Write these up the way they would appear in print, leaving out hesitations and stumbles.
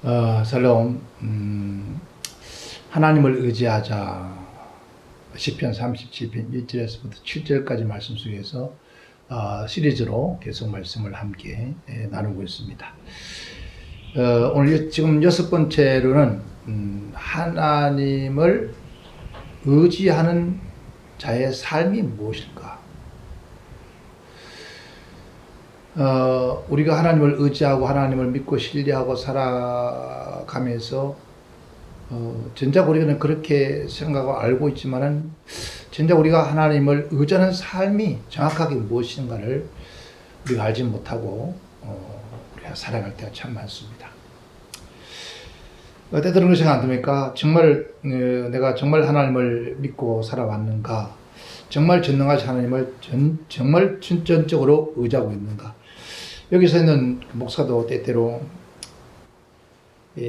샬롬. 하나님을 의지하자. 시편 37편 1절에서부터 7절까지 말씀 속에서 시리즈로 계속 말씀을 함께 나누고 있습니다. 오늘 지금 6번째로는 하나님을 의지하는 자의 삶이 무엇일까? 우리가 하나님을 의지하고 하나님을 믿고 신뢰하고 살아가면서 진작 우리는 그렇게 생각하고 알고 있지만은 진작 우리가 하나님을 의지하는 삶이 정확하게 무엇인가를 우리가 알지 못하고 우리가 살아갈 때가 참 많습니다. 때때로 그런 생각 안 듭니까? 정말 내가 정말 하나님을 믿고 살아왔는가? 정말 전능하신 하나님을 정말 전적으로 의지하고 있는가? 여기서 있는 목사도 때때로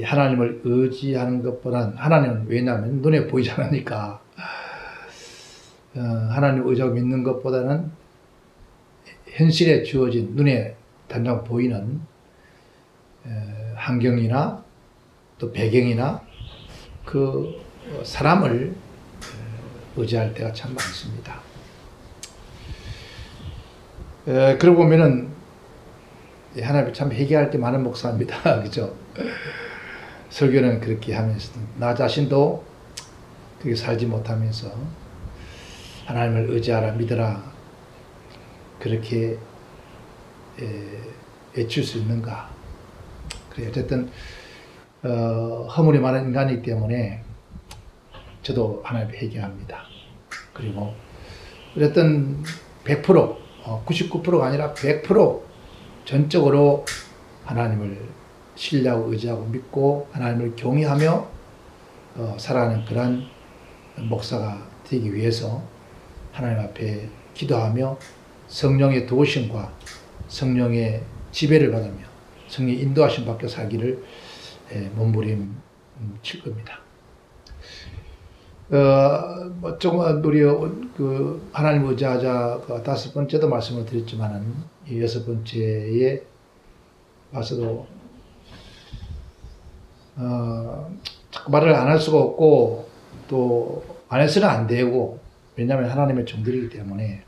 하나님을 의지하는 것보다는, 하나님은 왜냐하면 눈에 보이지 않으니까 하나님을 의지하고 믿는 것보다는 현실에 주어진 눈에 당장 보이는 환경이나 또 배경이나 그 사람을 의지할 때가 참 많습니다. 그러고 보면은 하나님 참 회개할 때 많은 목사입니다. 그죠? 설교는 그렇게 하면서 나 자신도 그렇게 살지 못하면서 하나님을 의지하라 믿으라 그렇게 외칠 수 있는가? 그래 어쨌든 허물이 많은 인간이기 때문에 저도 하나님을 회개합니다. 그리고 어쨌든 100%, 99%가 아니라 100% 전적으로 하나님을 신뢰하고 의지하고 믿고 하나님을 경외하며 살아가는 그런 목사가 되기 위해서 하나님 앞에 기도하며 성령의 도우심과 성령의 지배를 받으며 성령의 인도하심 받겨 살기를 몸부림칠 겁니다. 조금 우리 하나님 의지하자가 5번째도 말씀을 드렸지만은 이 6번째에 와서도 자꾸 말을 안 할 수가 없고 또 안 해서는 안 되고, 왜냐하면 하나님의 종들이기 때문에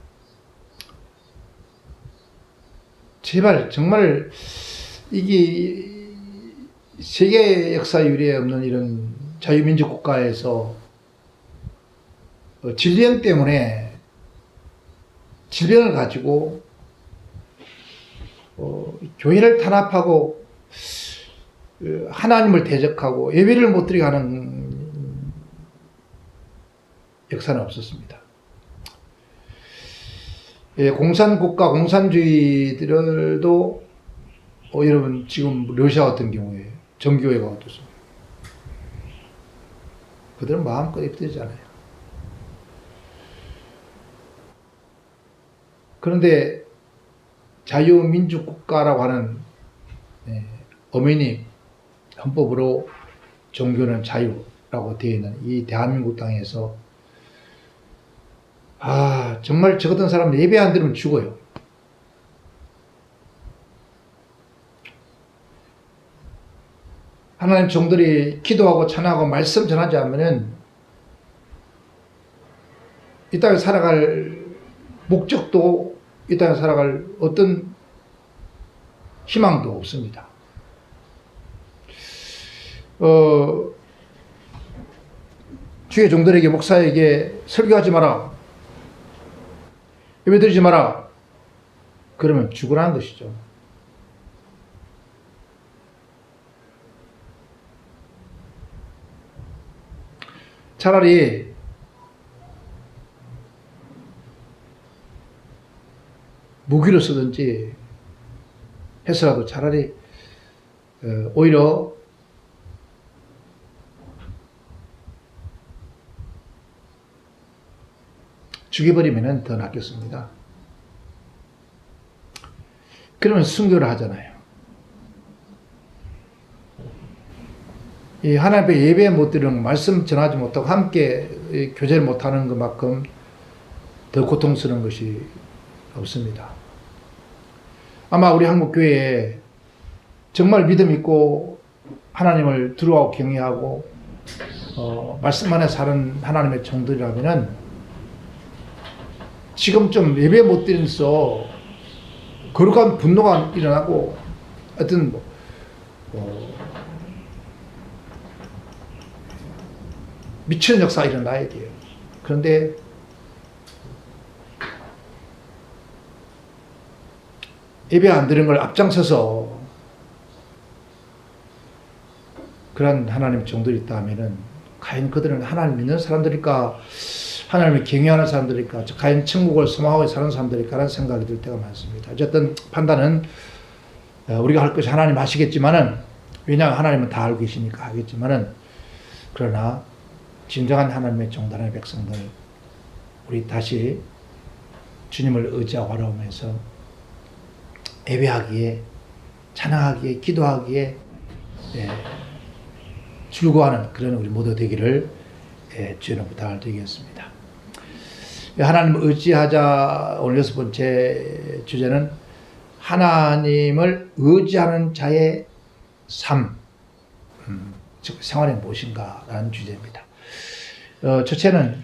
제발 정말 이게 세계 역사 유례에 없는 이런 자유민주 국가에서 질병 때문에 질병을 가지고 교회를 탄압하고 하나님을 대적하고 예배를 못 드리게 하는 역사는 없었습니다. 공산국가, 공산주의들도 여러분 지금 러시아 같은 경우에 정교회가 어떻습니까? 그들은 마음껏 입들잖아요. 그런데 자유민주국가라고 하는 어머니 헌법으로 종교는 자유라고 되어 있는 이 대한민국 땅에서 정말 저 같은 사람 예배 안 드리면 죽어요. 하나님 종들이 기도하고 찬양하고 말씀 전하지 않으면은 이 땅에 살아갈 목적도, 이 땅에 살아갈 어떤 희망도 없습니다. 주의 종들에게, 목사에게 설교하지 마라, 예배 드리지 마라 그러면 죽으라는 것이죠. 차라리 무기로 쓰든지 해서라도 차라리 오히려 죽여버리면 더 낫겠습니다. 그러면 순교를 하잖아요. 이 하나님 앞에 예배 못 드리는, 말씀 전하지 못하고 함께 교제를 못하는 것만큼 더 고통스러운 것이 없습니다. 아마 우리 한국교회에 정말 믿음 있고 하나님을 두려워하고 경외하고 말씀 안에 사는 하나님의 종들이라면은 지금 좀 예배 못 드리면서 거룩한 분노가 일어나고 어떤 미치는 역사가 일어나야 돼요. 그런데 예배 안 드리는 걸 앞장서서 그런 하나님 종들이 있다면은 과연 그들은 하나님 믿는 사람들일까, 하나님을 경외하는 사람들일까, 과연 천국을 소망하고 사는 사람들일까라는 생각이 들 때가 많습니다. 어쨌든 판단은 우리가 할 것이 하나님 하시겠지만은, 왜냐하면 하나님은 다 알고 계시니까 하겠지만은, 그러나 진정한 하나님의 종단의 백성들, 우리 다시 주님을 의지하고 바라보면서 예배하기에, 찬양하기에, 기도하기에 즐거워하는 그런 우리 모두 되기를 주님의 부탁을 드리겠습니다. 하나님을 의지하자. 오늘 6번째 주제는 하나님을 의지하는 자의 삶, 즉 생활이 무엇인가 라는 주제입니다. 첫째는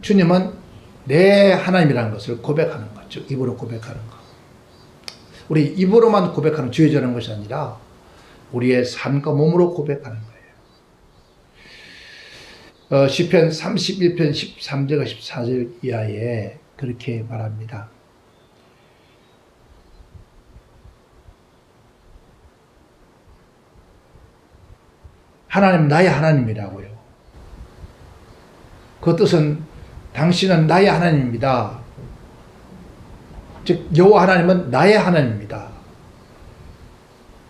주님은 내 하나님이라는 것을 고백하는 것, 즉 입으로 고백하는 것. 우리 입으로만 고백하는 주의자라는 것이 아니라 우리의 삶과 몸으로 고백하는 거예요. 시편 31편 13절과 14절 이하에 그렇게 말합니다. 하나님 나의 하나님이라고요. 그 뜻은 당신은 나의 하나님입니다. 즉 여호와 하나님은 나의 하나님입니다.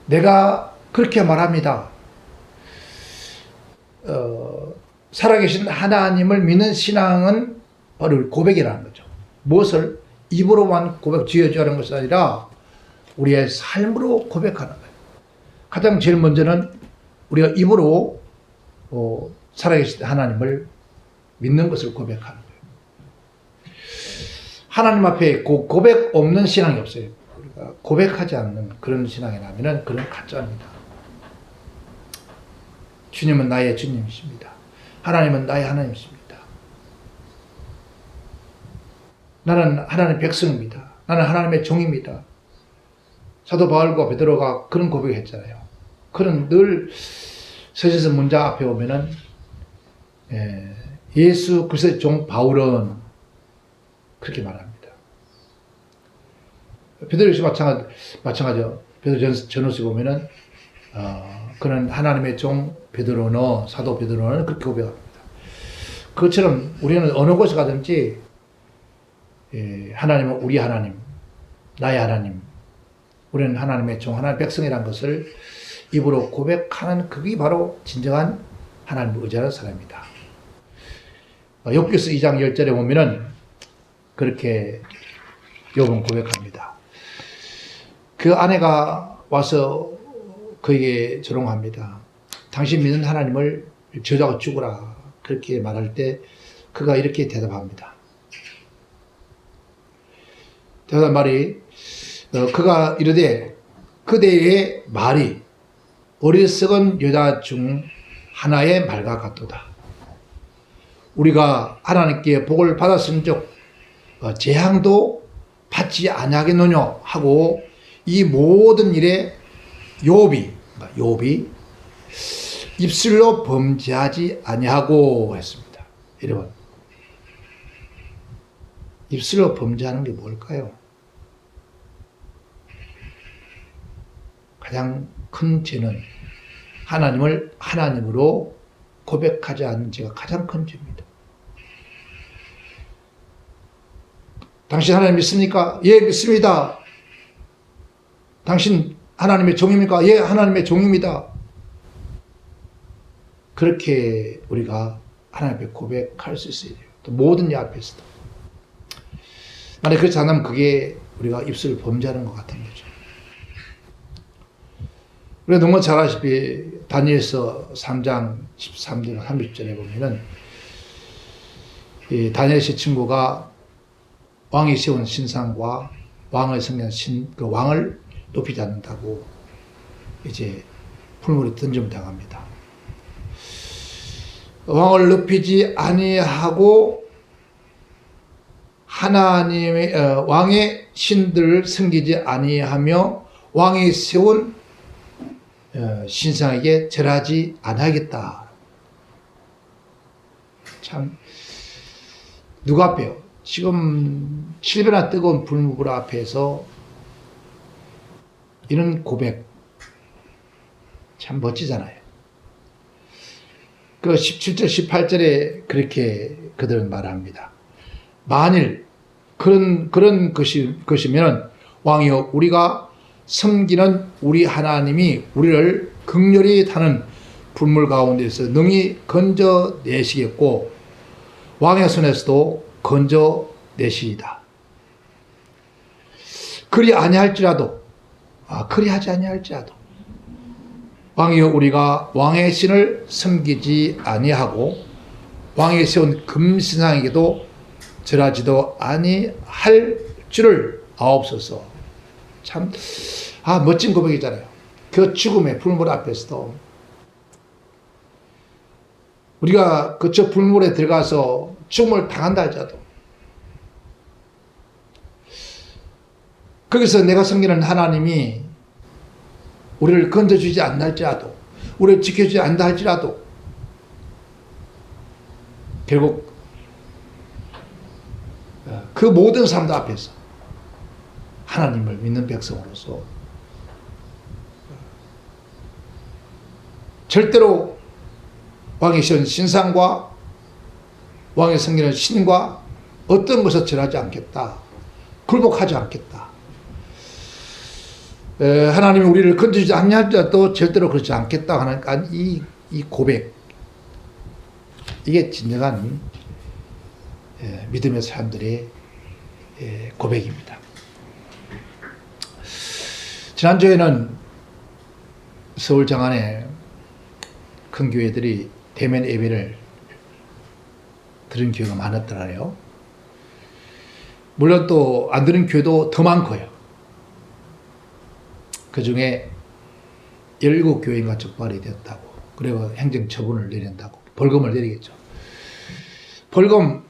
내가 그렇게 말합니다. 살아계신 하나님을 믿는 신앙은 바로 고백이라는 거죠. 무엇을 입으로만 지어주는 것이 아니라 우리의 삶으로 고백하는 거예요. 가장 제일 먼저는 우리가 입으로 살아계신 하나님을 믿는 것을 고백하는 거예요. 하나님 앞에 고백 없는 신앙이 없어요. 우리가 고백하지 않는 그런 신앙이라면 그런 가짜입니다. 주님은 나의 주님이십니다. 하나님은 나의 하나님이십니다. 나는 하나님의 백성입니다. 나는 하나님의 종입니다. 사도 바울과 베드로가 그런 고백을 했잖아요. 그는 늘 서신서 문장 앞에 오면은 예수 그리스도의 종 바울은 그렇게 말합니다. 베드로 역시 마찬가지죠. 베드로 전후서 보면은 그는 하나님의 종 베드로는, 사도 베드로는 그렇게 고백합니다. 그것처럼 우리는 어느 곳에 가든지 하나님은 우리 하나님, 나의 하나님, 우리는 하나님의 종, 하나님의 백성이라는 것을 입으로 고백하는 그게 바로 진정한 하나님을 의지하는 사람입니다. 욥기서 2장 10절에 보면은 그렇게 욥은 고백합니다. 그 아내가 와서 그에게 조롱합니다. 당신 믿는 하나님을 저주하고 죽으라. 그렇게 말할 때 그가 이렇게 대답합니다. 대답한 말이 그가 이르되 그대의 말이 어리석은 여자 중 하나의 말과 같도다. 우리가 하나님께 복을 받았은즉 재앙도 받지 아니하겠노냐 하고 이 모든 일에 욥이 입술로 범죄하지 아니하고 했습니다. 여러분, 입술로 범죄하는 게 뭘까요? 가장 큰 죄는 하나님을 하나님으로 고백하지 않는 죄가 가장 큰 죄입니다. 당신 하나님 믿습니까? 예, 믿습니다. 당신 하나님의 종입니까? 예, 하나님의 종입니다. 그렇게 우리가 하나님 앞에 고백할 수 있어야 돼요. 또 모든 일 앞에서도. 만약 그렇지 않으면 그게 우리가 입술을 범죄하는 것 같은 거죠. 우리가 너무 잘 아시다시피 다니엘서 3장 13절 30절에 보면은 이 다니엘 씨 친구가 왕이 세운 신상과 왕을 섬기는 그 왕을 높이지 않는다고 이제 풀물에 던지면 당합니다. 왕을 높이지 아니하고 하나님의 왕의 신들을 섬기지 아니하며 왕이 세운 신상에게 절하지 아니하겠다. 참 누가 앞에요? 지금 7배나 뜨거운 불물 앞에서 이런 고백 참 멋지잖아요. 그 17절 18절에 그렇게 그들은 말합니다. 만일 그런 것이면 왕이여 우리가 섬기는 우리 하나님이 우리를 극렬히 타는 불물 가운데서 능히 건져내시겠고 왕의 손에서도 건져내시리다. 그리하지 아니할지라도 왕이여 우리가 왕의 신을 섬기지 아니하고 왕이 세운 금신상에게도 절하지도 아니할 줄을 아옵소서. 참 멋진 고백이잖아요. 그 죽음의 불물 앞에서도 우리가 저 불물에 들어가서 죽음을 당한다 할지라도 거기서 내가 섬기는 하나님이 우리를 건져주지 않나 할지라도 우리를 지켜주지 않다 할지라도 결국 그 모든 사람들 앞에서 하나님을 믿는 백성으로서 절대로 왕이 세운 신상과 왕이 섬기는 신과 어떤 것을 절하지 않겠다. 굴복하지 않겠다. 하나님이 우리를 건져주지 않냐 할지라도 절대로 그렇지 않겠다 하는 이 고백, 이게 진정한 믿음의 사람들의 고백입니다. 지난주에는 서울 장안에 큰 교회들이 대면 예배를 들은 교회가 많았더라고요. 물론 또 안 들은 교회도 더 많고요. 그 중에 17교회가 적발이 되었다고, 그리고 행정처분을 내린다고, 벌금을 내리겠죠. 벌금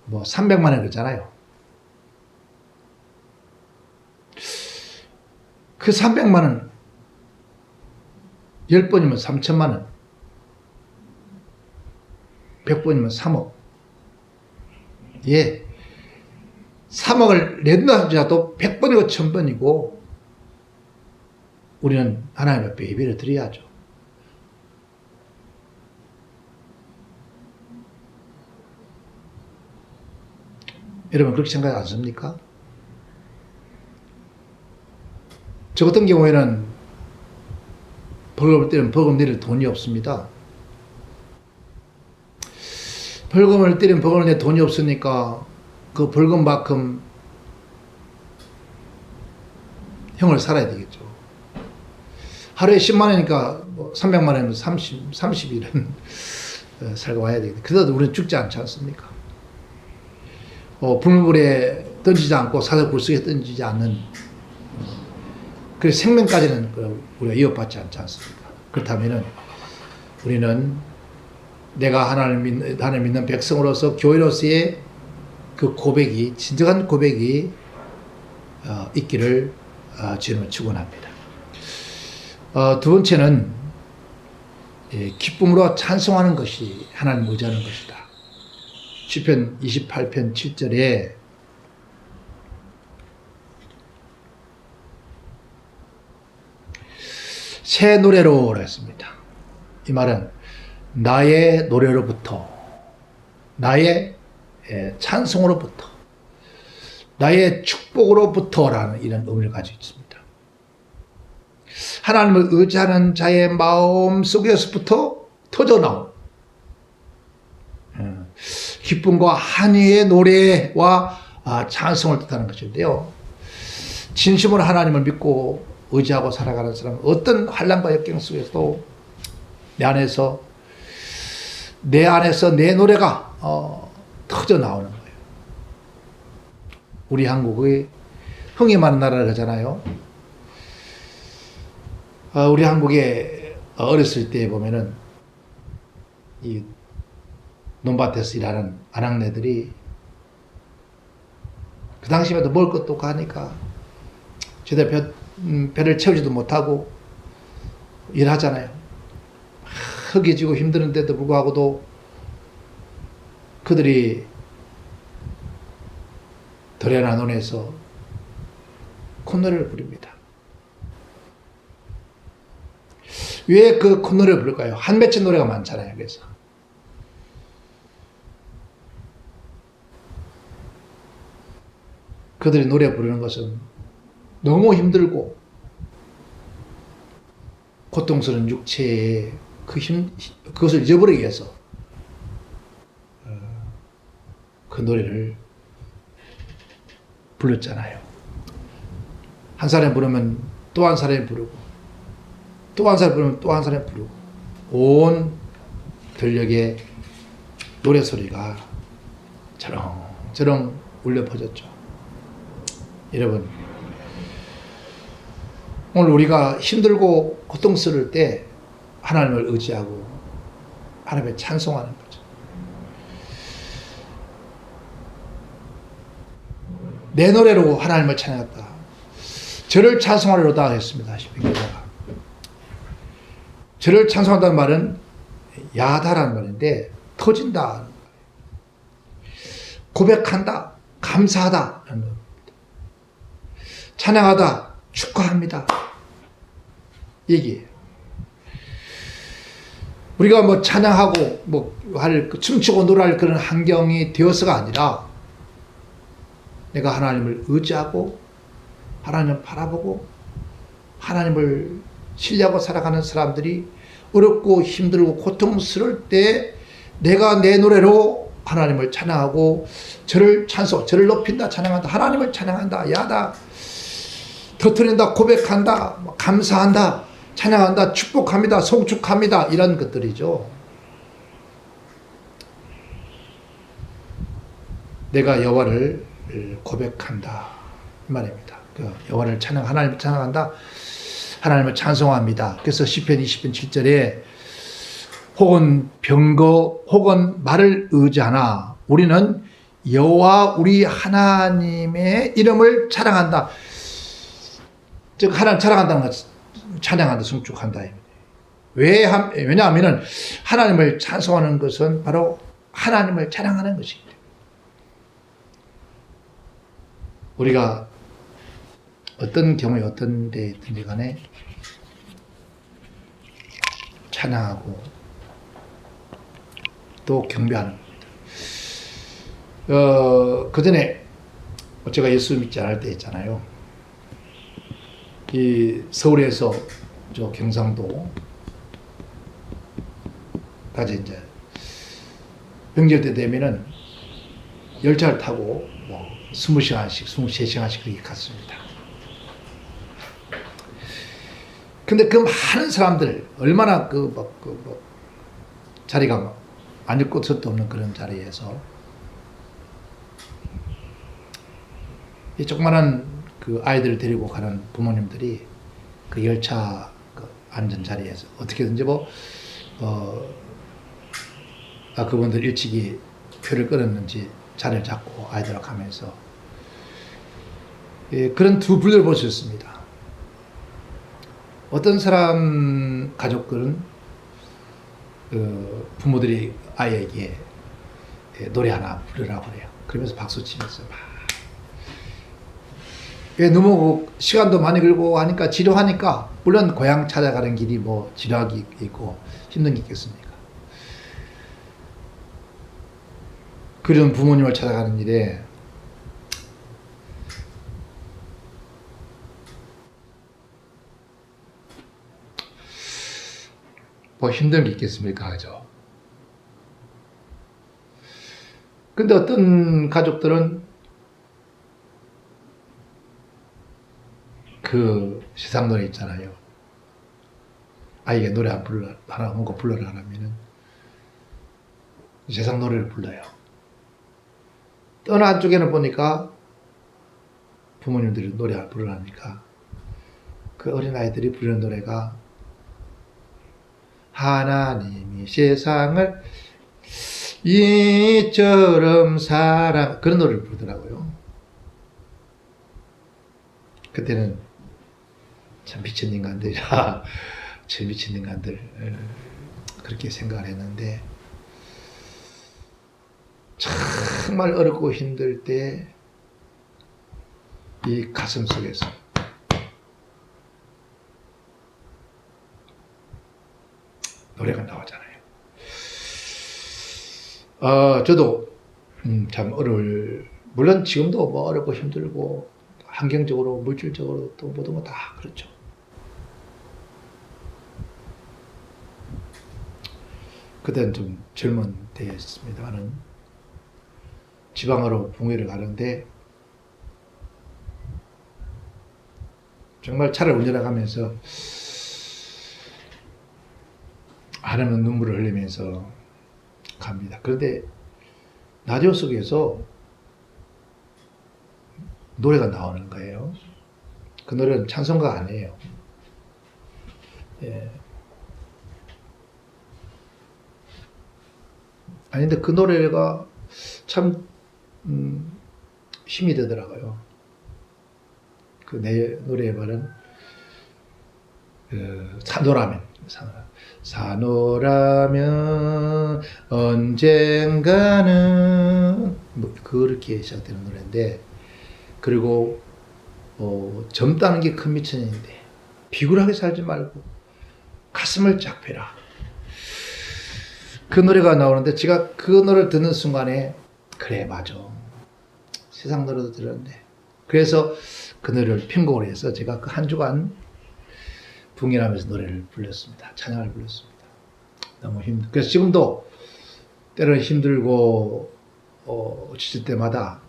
300만 원 그러잖아요. 그 300만 원 10번이면 3천만 원, 100번이면 3억. 예, 3억을 낸다 하더라도 100번이고 1000번이고 우리는 하나님 앞에 예배를 드려야죠. 여러분 그렇게 생각 않습니까? 저 같은 경우에는 벌금을 때리면 벌금 내릴 돈이 없습니다. 벌금을 때리면 벌금을 낼 돈이 없으니까 그 벌금만큼 형을 살아야 되겠죠. 하루에 10만 원이니까 300만 원이면 30일은 살고 와야 되겠죠. 그래도 우리는 죽지 않지 않습니까? 불물에 던지지 않고 사슬 굴속에 던지지 않는, 그래서 생명까지는 우리가 이어받지 않지 않습니까? 그렇다면은 우리는 내가 하나님을 믿는 백성으로서 교회로서의 그 고백이, 진정한 고백이 있기를 주님을 축원합니다. 두 번째는 기쁨으로 찬송하는 것이 하나님을 의지하는 것이다. 시편 28편 7절에 새 노래로 했습니다. 이 말은 나의 노래로부터, 나의 찬송으로부터, 나의 축복으로부터라는 이런 의미를 가지고 있습니다. 하나님을 의지하는 자의 마음 속에서부터 터져나온 기쁨과 한의의 노래와 찬송을 뜻하는 것인데요. 진심으로 하나님을 믿고 의지하고 살아가는 사람은 어떤 환난과 역경 속에서도 내 안에서 내 노래가 터져 나오는 거예요. 우리 한국의 흥이 많은 나라를 하잖아요. 우리 한국에 어렸을 때 보면은 이 논밭에서 일하는 아낙네들이 그 당시에도 먹을 것도 없고 하니까 제대로 배를 채우지도 못하고 일하잖아요. 허기지고 힘드는데도 불구하고도 그들이 들에나 논에서 콧노래를 부릅니다. 왜 그 콧노래를 부를까요? 한 맺힌 노래가 많잖아요. 그래서 그들이 노래 부르는 것은 너무 힘들고 고통스러운 육체의 그것을 잊어버리기 위해서 그 노래를 불렀잖아요. 한 사람이 부르면 또 한 사람이 부르고, 또 한 사람이 부르면 또 한 사람이 부르고, 온 들녘에 노래소리가 저렁저렁 울려 퍼졌죠. 여러분, 오늘 우리가 힘들고 고통스러울 때 하나님을 의지하고 하나님을 찬송하는 거죠. 내 노래로 하나님을 찬양했다. 저를 찬송하리로다 했습니다. 저를 찬송한다는 말은 야다라는 말인데 터진다, 고백한다, 감사하다 하는 겁니다. 찬양하다, 축하합니다 얘기예요. 우리가 뭐 찬양하고 뭐 춤추고 노래할 그런 환경이 되어서가 아니라 내가 하나님을 의지하고 하나님을 바라보고 하나님을 신뢰하고 살아가는 사람들이 어렵고 힘들고 고통스러울 때 내가 내 노래로 하나님을 찬양하고 저를 높인다, 찬양한다, 하나님을 찬양한다, 야다, 터뜨린다, 고백한다, 감사한다, 찬양한다, 축복합니다, 송축합니다, 이런 것들이죠. 내가 여호와를 고백한다 이 말입니다. 여호와를 하나님을 찬양한다, 하나님을 찬송합니다. 그래서 시편 20편 7절에 혹은 병거 혹은 말을 의지하나 우리는 여호와 우리 하나님의 이름을 찬양한다. 즉 하나님 찬양한다는 것, 찬양한다, 송축한다. 왜냐하면 하나님을 찬송하는 것은 바로 하나님을 찬양하는 것입니다. 우리가 어떤 경우에 어떤 데에 있든지 간에 찬양하고 또 경배하는 겁니다. 그 전에 제가 예수 믿지 않을 때 있잖아요. 이 서울에서 저 경상도 까지 이제 명절 때 되면은 열차를 타고 뭐 20시간씩, 23시간씩 그렇게 갔습니다. 근데 그 많은 사람들, 얼마나 자리가 앉을 곳도 없는 그런 자리에서 이 조그만한 그 아이들을 데리고 가는 부모님들이 그 열차 앉은 자리에서 어떻게든지 그분들 일찍이 표를 끊었는지 자리를 잡고 아이들하고 가면서 그런 두 분을 볼 수 있습니다. 어떤 사람 가족들은 부모들이 아이에게 노래 하나 부르라고 그래요. 그러면서 박수 치면서 너무 시간도 많이 걸고 하니까 지루하니까, 물론 고향 찾아가는 길이 뭐 지루하기 있고 힘든 게 있겠습니까? 그런 부모님을 찾아가는 일에 뭐 힘든 게 있겠습니까? 그죠? 근데 어떤 가족들은 그 세상 노래 있잖아요. 아이에게 노래 하나 불러라 하면은 세상 노래를 불러요. 또 어느 한쪽에는 보니까 부모님들이 노래 부르라니까 그 어린아이들이 부르는 노래가 하나님이 세상을 이처럼 사랑, 그런 노래를 부르더라고요. 그때는 참 미친 인간들이라 저 미친 인간들 그렇게 생각을 했는데, 정말 어렵고 힘들 때 이 가슴 속에서 노래가 나오잖아요. 저도 참 물론 지금도 뭐 어렵고 힘들고 환경적으로 물질적으로 또 모든 거 다 그렇죠. 그때는 좀 젊은 때였습니다만은 지방으로 봉회를 가는데 정말 차를 운전해가면서 하나는 눈물을 흘리면서 갑니다. 그런데 라디오 속에서 노래가 나오는 거예요. 그 노래는 찬송가 아니에요. 예. 아닌데 그 노래가 참 힘이 되더라고요. 그 내 노래의 말은 산호라면 언젠가는 뭐 그렇게 시작되는 노래인데, 그리고 젊다는 게 큰 미천인데 비굴하게 살지 말고 가슴을 쫙 펴라, 그 노래가 나오는데 제가 그 노래를 듣는 순간에 그래 맞아, 세상 노래도 들었는데, 그래서 그 노래를 편곡을 해서 제가 그 한 주간 붕이라면서 노래를 불렀습니다. 찬양을 불렀습니다. 너무 그래서 지금도 때로는 힘들고 지칠 때마다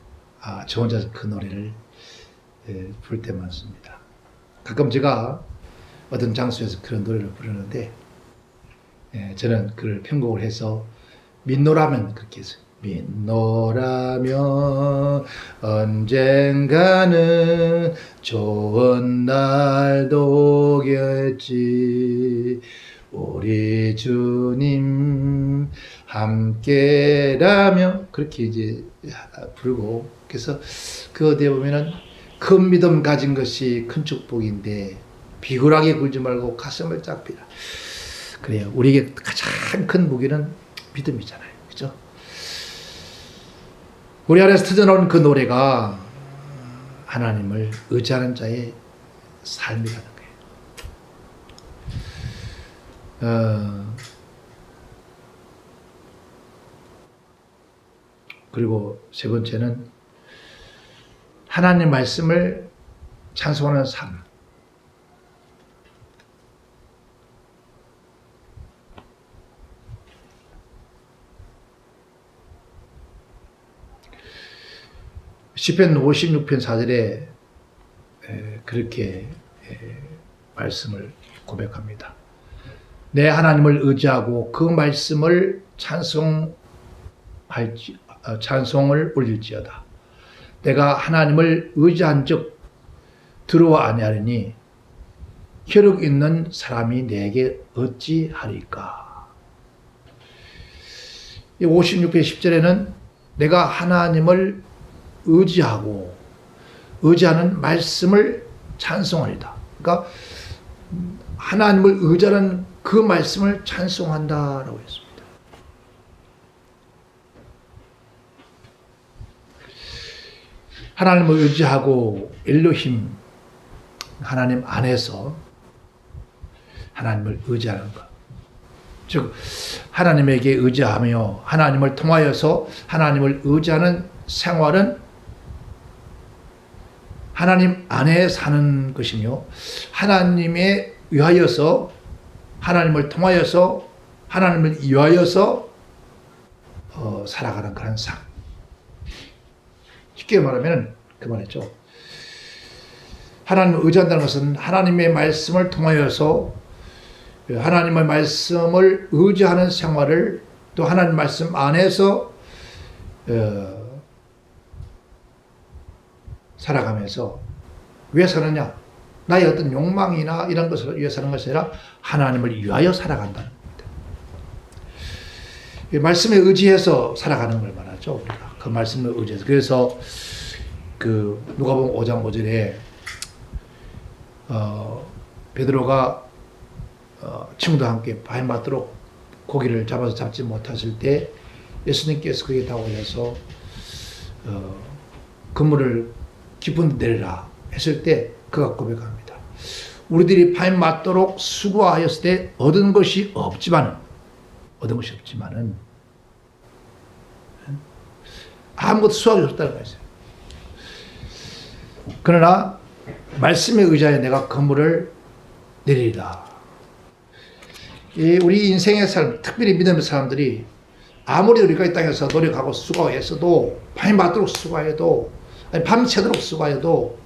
저 혼자 그 노래를 부를 때 많습니다. 가끔 제가 어떤 장소에서 그런 노래를 부르는데 저는 그를 편곡을 해서 민노라면 그렇게 했어요. 민노라면 언젠가는 좋은 날도 오겠지, 우리 주님 함께라면, 그렇게 이제 부르고, 그래서 그 어디에 보면은 큰 믿음 가진 것이 큰 축복인데 비굴하게 굴지 말고 가슴을 쫙 펴라. 그래요. 우리에게 가장 큰 무기는 믿음이잖아요. 그죠? 우리 안에서 터져나오는 그 노래가 하나님을 의지하는 자의 삶이라는 거예요. 그리고 세 번째는 하나님 말씀을 찬송하는 삶. 시편 56편 4절에 그렇게 말씀을 고백합니다. 내 하나님을 의지하고 그 말씀을 찬송을 올릴지어다. 내가 하나님을 의지한즉 두려워 아니하리니 혈육 있는 사람이 내게 어찌하리까. 56편 10절에는 내가 하나님을 의지하는 말씀을 찬송하리다. 그러니까 하나님을 의지하는 그 말씀을 찬송한다라고 했습니다. 하나님을 의지하고 엘로힘, 하나님 안에서 하나님을 의지하는 것. 즉 하나님에게 의지하며 하나님을 통하여서 하나님을 의지하는 생활은 하나님 안에 사는 것이며, 하나님에 의하여서, 하나님을 통하여서, 하나님을 위하여서 살아가는 그런 삶. 쉽게 말하면 그 말이죠. 하나님을 의지한다는 것은 하나님의 말씀을 통하여서 하나님의 말씀을 의지하는 생활을, 또 하나님 말씀 안에서 살아가면서 왜 사느냐? 나의 어떤 욕망이나 이런 것을 위해 사는 것이 아니라 하나님을 위하여 살아간다는 겁니다. 이 말씀에 의지해서 살아가는 걸 말하죠. 우리가 그 말씀에 의지해서. 그래서 그 누가복음 5장 5절에 베드로가 친구들과 함께 밤이 맞도록 고기를 잡지 못하실 때 예수님께서 그에게 다가오셔서 그물을 깊은 데 내리라 했을 때 그가 고백합니다. 우리들이 밤이 맞도록 수고하였을 때 얻은 것이 없지만은 아무것도 수확이 없다는 거였어요. 그러나 말씀에 의지하여 내가 그물을 내리리라. 우리 인생의 삶, 특별히 믿음의 사람들이 아무리 우리가 이 땅에서 노력하고 수고했어도 밤이 맞도록 수고해도 밤새도록 수고해도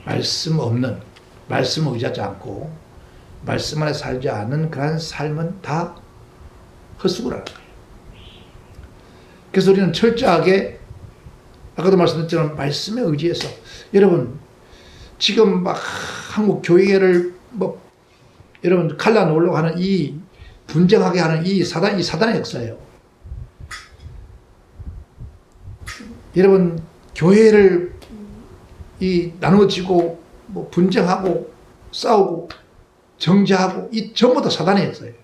말씀 없는, 말씀을 의지하지 않고 말씀 안에 살지 않는 그런 삶은 다 헛수고라는 거예요. 그래서 우리는 철저하게 아까도 말씀드렸지만 말씀에 의지해서 여러분 지금 막 한국 교회를 여러분 갈라놓으려고 하는 이 분쟁하게 하는 이 사단의 역사예요. 여러분 교회를 나누어지고 분쟁하고 싸우고 정죄하고 이 전부 다 사단의 역사예요.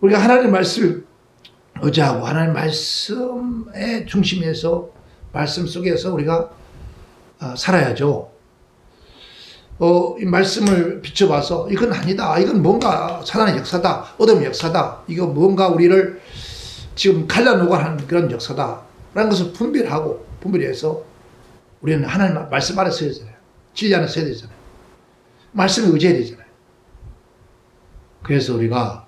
우리가 하나님의 말씀을 의지하고 하나님의 말씀의 중심에서 말씀 속에서 우리가 살아야죠. 이 말씀을 비춰봐서 이건 아니다. 이건 뭔가 사단의 역사다. 어둠의 역사다. 이거 뭔가 우리를 지금 갈라놓고 하는 그런 역사다. 라는 것을 분별해서 우리는 하나님 말씀 안에 서야 되잖아요. 진리 안에 서야 되잖아요. 말씀을 의지해야 되잖아요. 그래서 우리가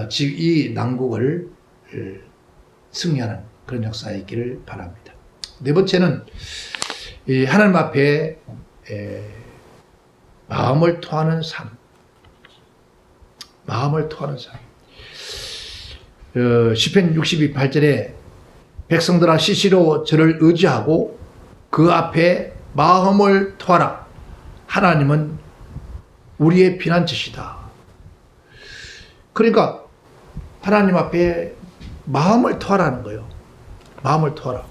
지금 이 난국을 승리하는 그런 역사에 있기를 바랍니다. 네 번째는 하나님 앞에 마음을 토하는 삶. 마음을 토하는 삶. 시편 62:8절에 백성들아 시시로 저를 의지하고 그 앞에 마음을 토하라. 하나님은 우리의 피난처시다. 그러니까 하나님 앞에 마음을 토하라는 거예요. 마음을 토하라.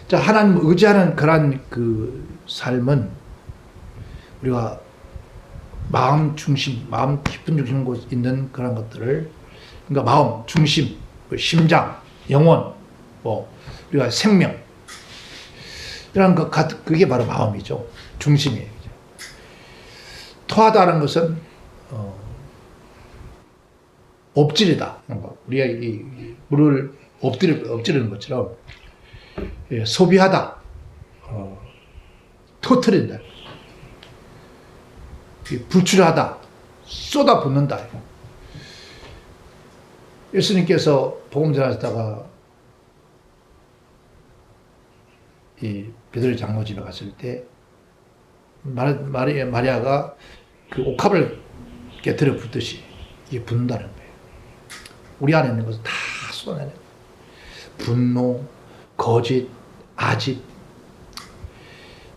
자, 하나님 의지하는 그런 그 삶은 우리가 마음 중심, 마음 깊은 중심 곳에 있는 그런 것들을, 그러니까 마음 중심, 심장, 영혼, 우리가 생명, 이런 것, 그게 바로 마음이죠. 중심이에요. 토하다는 것은 엎지르다. 우리가 이 물을 엎지르는 것처럼 소비하다, 터뜨린다, 분출하다, 쏟아붓는다. 예수님께서 복음 전하시다가 이 베드로 장로 집에 갔을 때 마리아가 그 옥합을 깨트려 붓듯이 이게 붓는다는 거예요. 우리 안에 있는 것을 다 쏟아내는 거예요. 분노, 거짓, 아집,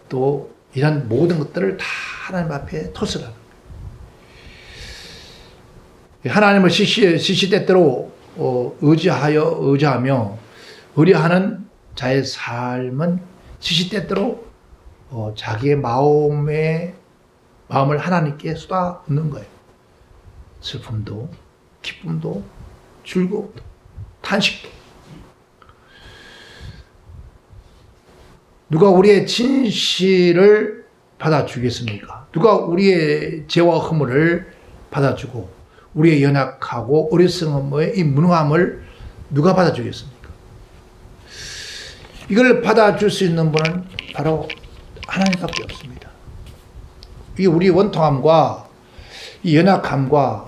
또 이런 모든 것들을 다 하나님 앞에 토설하는 거예요. 하나님을 시시때때로 의지하며 의뢰하는 자의 삶은 시시때때로 자기의 마음을 하나님께 쏟아붓는 거예요. 슬픔도, 기쁨도, 즐거움도, 탄식도. 누가 우리의 진실을 받아주겠습니까? 누가 우리의 죄와 허물을 받아주고 우리의 연약하고 어리석음의 이 무능함을 누가 받아주겠습니까? 이걸 받아줄 수 있는 분은 바로 하나님밖에 없습니다. 이 우리 원통함과 이 연약함과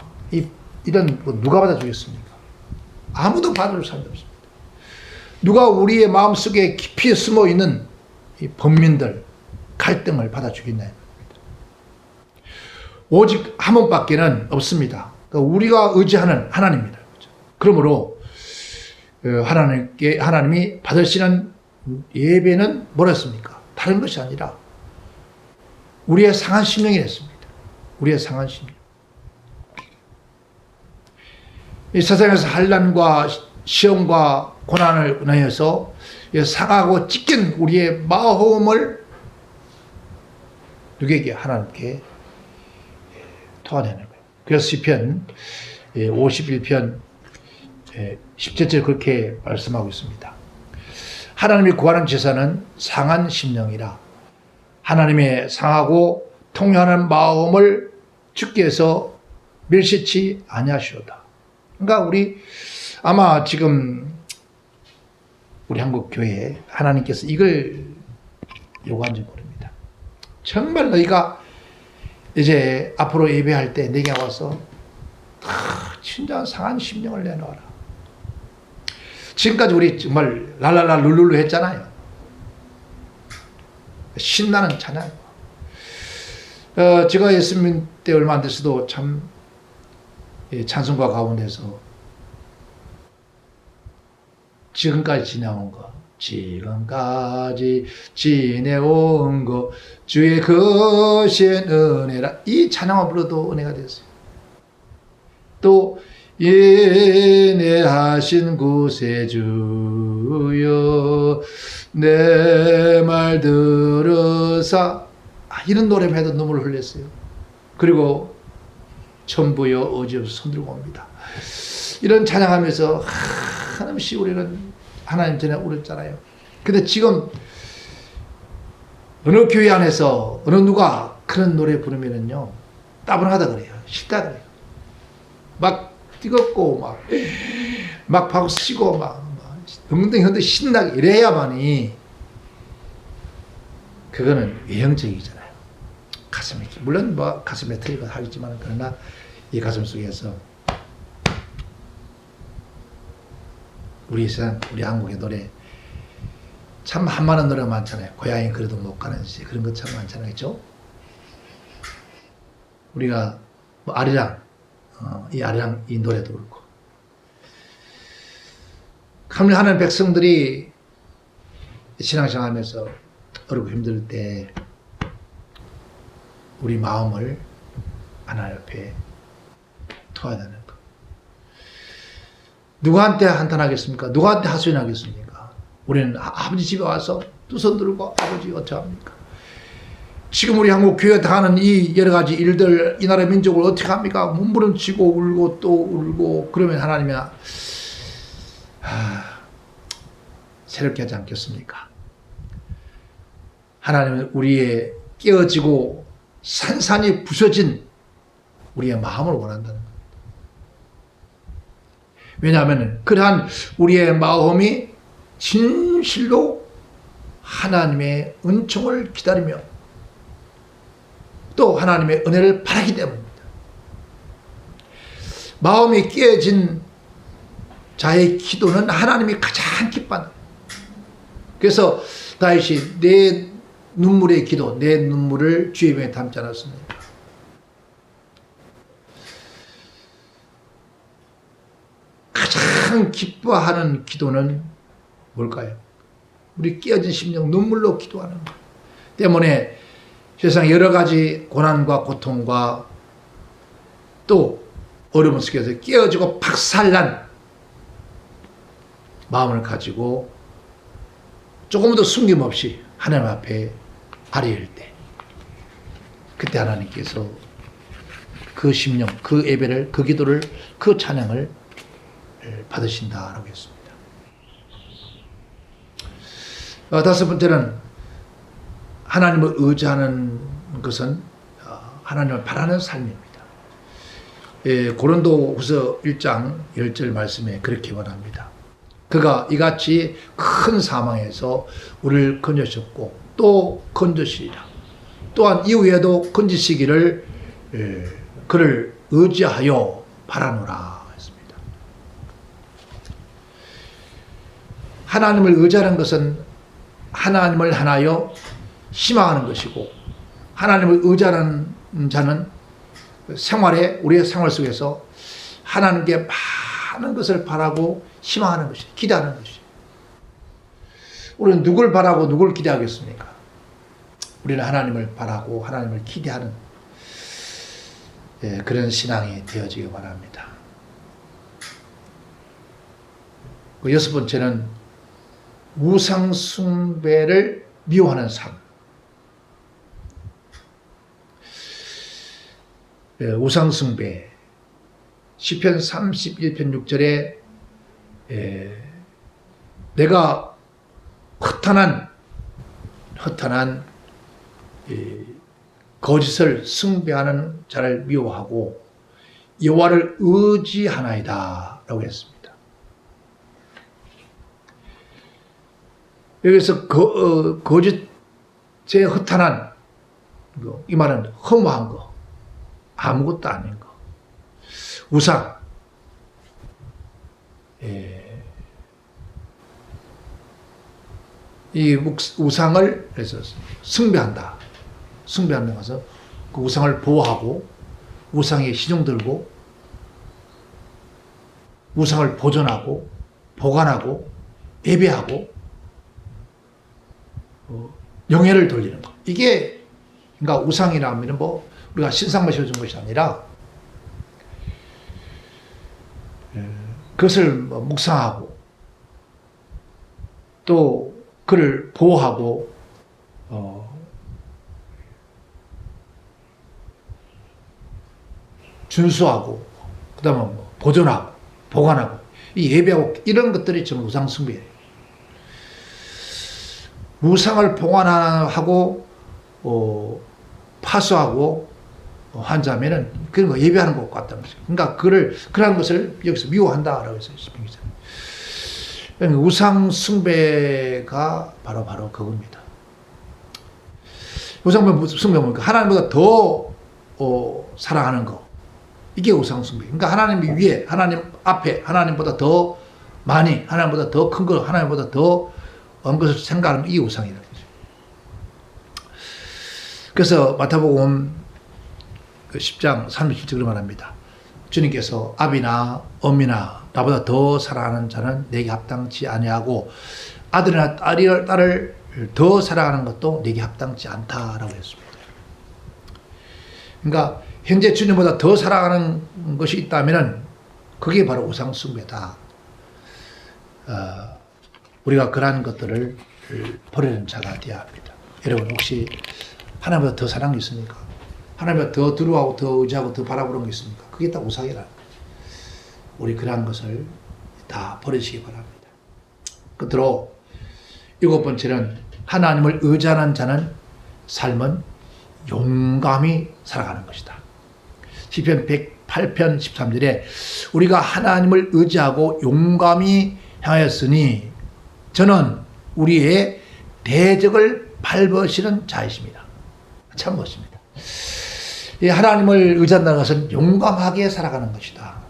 이런 누가 받아주겠습니까? 아무도 받아줄 사람이 없습니다. 누가 우리의 마음속에 깊이 숨어 있는 이 범민들, 갈등을 받아주겠나요? 오직 한 분밖에는 없습니다. 그러니까 우리가 의지하는 하나님입니다. 그러므로 하나님이 받으시는 예배는 뭐랬습니까? 다른 것이 아니라 우리의 상한 심령이랬습니다. 우리의 상한 심령. 이 세상에서 환난과 시험과 고난을 은하여서 상하고 찢긴 우리의 마음을 누구에게? 하나님께 토하내는 거예요. 그래서 시편 51편 17절 그렇게 말씀하고 있습니다. 하나님이 구하는 제사는 상한 심령이라. 하나님의 상하고 통회하는 마음을 주께서 멸시치 아니하시오다. 그러니까 우리 아마 지금 우리 한국 교회에 하나님께서 이걸 요구한지 모릅니다. 정말 너희가 이제 앞으로 예배할 때 내게 와서 진짜 상한 심령을 내놓아라. 지금까지 우리 정말 랄랄라 룰룰루 했잖아요. 신나는 찬양. 제가 예수님 때 얼마 안 됐어도 참 찬송가 가운데서 지금까지 지내온 거, 지금까지 지내온 거 주의 거신 은혜라, 이 찬양을 불러도 은혜가 됐어요. 또 인내하신 구세주여 내 말 들으사, 이런 노래만 해도 눈물을 흘렸어요. 그리고 천부여 어지없어 손들고 옵니다. 이런 찬양하면서 한없이 우리는 하나님 전에 울었잖아요. 근데 지금 어느 교회 안에서 어느 누가 그런 노래 부르면은요 따분하다 그래요. 싫다 그래요. 막 뜨겁고 막 박수 치고 막 엉덩이 신나게 이래야만이 그거는 외형적이잖아요. 가슴이, 물론 가슴에 터지고 하겠지만, 그러나 이 가슴 속에서 우리 세상, 우리 한국의 노래 참 한마는 노래가 많잖아요. 고향에 그래도 못 가는지, 그런 것 참 많잖아요. 그렇죠? 우리가 아리랑, 이 아리랑 이 노래도 그렇고, 하나님 백성들이 신앙생활하면서 어렵고 힘들 때 우리 마음을 하나님 앞에 토하다는 것. 누구한테 한탄하겠습니까? 누구한테 하소연하겠습니까? 우리는 아버지 집에 와서 두 손 들고 아버지 어떡합니까? 지금 우리 한국 교회가 당하는 이 여러 가지 일들, 이 나라 민족을 어떻게 합니까? 몸부림치고 울고 또 울고 그러면 하나님이 새롭게 하지 않겠습니까? 하나님은 우리의 깨어지고 산산이 부서진 우리의 마음을 원한다는 겁니다. 왜냐하면 그러한 우리의 마음이 진실로 하나님의 은총을 기다리며 또 하나님의 은혜를 바라기 때문입니다. 마음이 깨어진 자의 기도는 하나님이 가장 기뻐한다. 그래서 다윗이 내 눈물의 기도, 내 눈물을 주의 입에 담지 않았습니다. 가장 기뻐하는 기도는 뭘까요? 우리 깨어진 심령, 눈물로 기도하는 것 때문에 세상 여러 가지 고난과 고통과 또 어려움 속에서 깨어지고 박살난 마음을 가지고 조금도 숨김없이 하나님 앞에 아뢰일 때, 그때 하나님께서 그 심령, 그 예배를, 그 기도를, 그 찬양을 받으신다라고 했습니다. 다섯 번째는 하나님을 의지하는 것은 하나님을 바라는 삶입니다. 고린도후서 1장 10절 말씀에 그렇게 말합니다. 그가 이같이 큰 사망에서 우리를 건져주셨고 또 건져주시리라. 또한 이후에도 건지시기를 그를 의지하여 바라노라 했습니다. 하나님을 의지하는 것은 하나님을 하나여 희망하는 것이고, 하나님을 의지하는 자는 생활에, 우리의 생활 속에서 하나님께 많은 것을 바라고 희망하는 것이, 기대하는 것이. 우리는 누굴 바라고 누굴 기대하겠습니까? 우리는 하나님을 바라고 하나님을 기대하는 그런 신앙이 되어지기 바랍니다. 여섯 번째는 우상 숭배를 미워하는 삶. 우상 숭배. 시편 31편 6절에 내가 허탄한 거짓을 숭배하는 자를 미워하고 여호와를 의지하나이다 라고 했습니다. 여기서 거짓의 허탄한 거, 이 말은 허무한 거, 아무것도 아닌 거, 우상, 이 우상을 그래서 숭배한다. 숭배하는 가서 그 우상을 보호하고 우상에 시중 들고 우상을 보존하고 보관하고 예배하고 영예를 돌리는 것. 이게 그러니까 우상이라면 뭐 우리가 신상만 씌워준 것이 아니라 그것을 묵상하고 또 그를 보호하고 준수하고 그다음에 뭐 보존하고 보관하고 이 예배하고 이런 것들이 전부 우상 숭배예요. 우상을 보관하고 파수하고 한자면은 그런 거 예배하는 것 같다는 거죠. 그러니까 그러한 것을 여기서 미워한다라고 해서 우상 숭배가 바로 그겁니다. 우상 숭배 뭡니까? 하나님보다 더 사랑하는 거. 이게 우상 숭배. 그러니까 하나님 위에, 하나님 앞에, 하나님보다 더 많이, 하나님보다 더 큰 거, 하나님보다 더 먼 것을 생각하는 이 우상이라는 거죠. 그래서 마태복음 10장 37절을 말합니다. 주님께서 아비나 어미나 나보다 더 사랑하는 자는 내게 합당치 아니하고 아들이나 딸을 더 사랑하는 것도 내게 합당치 않다라고 했습니다. 그러니까 현재 주님보다 더 사랑하는 것이 있다면 그게 바로 우상 숭배다. 우리가 그러한 것들을 버리는 자가 되어야 합니다. 여러분 혹시 하나님보다 더 사랑이 있습니까? 하나님보다 더 두려워하고 더 의지하고 더 바라보는 게 있습니까? 그게 다 우상이라는 거예요. 우리 그러한 것을 다 버리시기 바랍니다. 끝으로 일곱 번째는 하나님을 의지하는 자는 삶은 용감히 살아가는 것이다. 시편 108편 13절에 우리가 하나님을 의지하고 용감히 향하였으니 저는 우리의 대적을 밟으시는 자이십니다. 참 멋집니다. 이 하나님을 의지한다는 것은 용감하게 살아가는 것이다.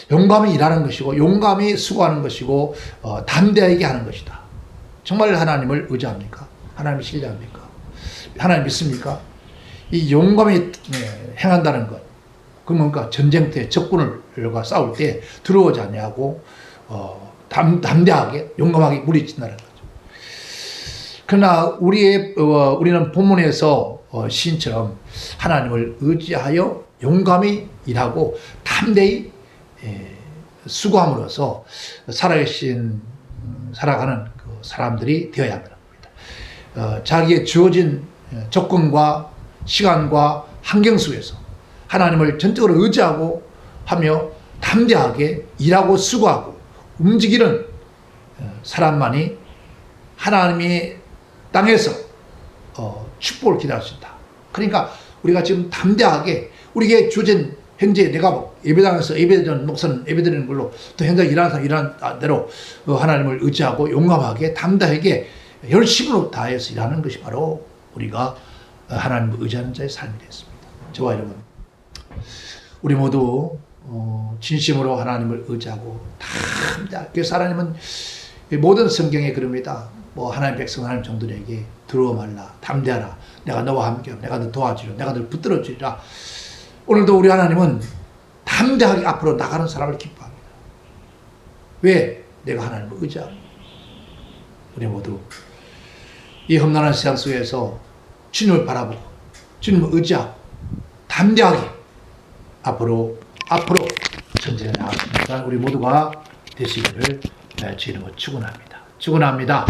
용감히 일하는 것이고 용감히 수고하는 것이고 담대하게 하는 것이다. 정말 하나님을 의지합니까? 하나님을 신뢰합니까? 하나님 믿습니까? 이 용감히 행한다는 것, 그 뭔가 전쟁 때 적군을과 싸울 때 두려워하지 아니하고 담대하게 용감하게 무리친다는 거죠. 그러나 우리는 본문에서 시인처럼 하나님을 의지하여 용감히 일하고 담대히 수고함으로써 살아가는 그 사람들이 되어야 합니다. 자기의 주어진 조건과 시간과 환경 속에서 하나님을 전적으로 의지하고 하며 담대하게 일하고 수고하고 움직이는 사람만이 하나님의 땅에서 축복을 기대할 수 있다. 그러니까 우리가 지금 담대하게 우리에게 주어진 현재 내가 예배당에서 예배드리는 목사는 예배드리는 걸로 또 현장 일하는 사람 일하는 대로 하나님을 의지하고 용감하게 담대하게 열심으로 다해서 일하는 것이 바로 우리가 하나님을 의지하는 자의 삶이 되었습니다. 저와 여러분, 우리 모두 진심으로 하나님을 의지하고 담대하게. 그래서 하나님은 모든 성경에 그럽니다. 하나님 백성 하나님 종들에게 두려워 말라, 담대하라, 내가 너와 함께 내가 너 도와주리라, 내가 너 붙들어 주리라. 오늘도 우리 하나님은 담대하게 앞으로 나가는 사람을 기뻐합니다. 왜? 내가 하나님을 의지하고. 우리 모두 이 험난한 세상 속에서 주님을 바라보고 주님을 의지하고 담대하게 앞으로 전진해 나가겠습니다. 우리 모두가 되시기를 주님으로 축원합니다. 축원합니다.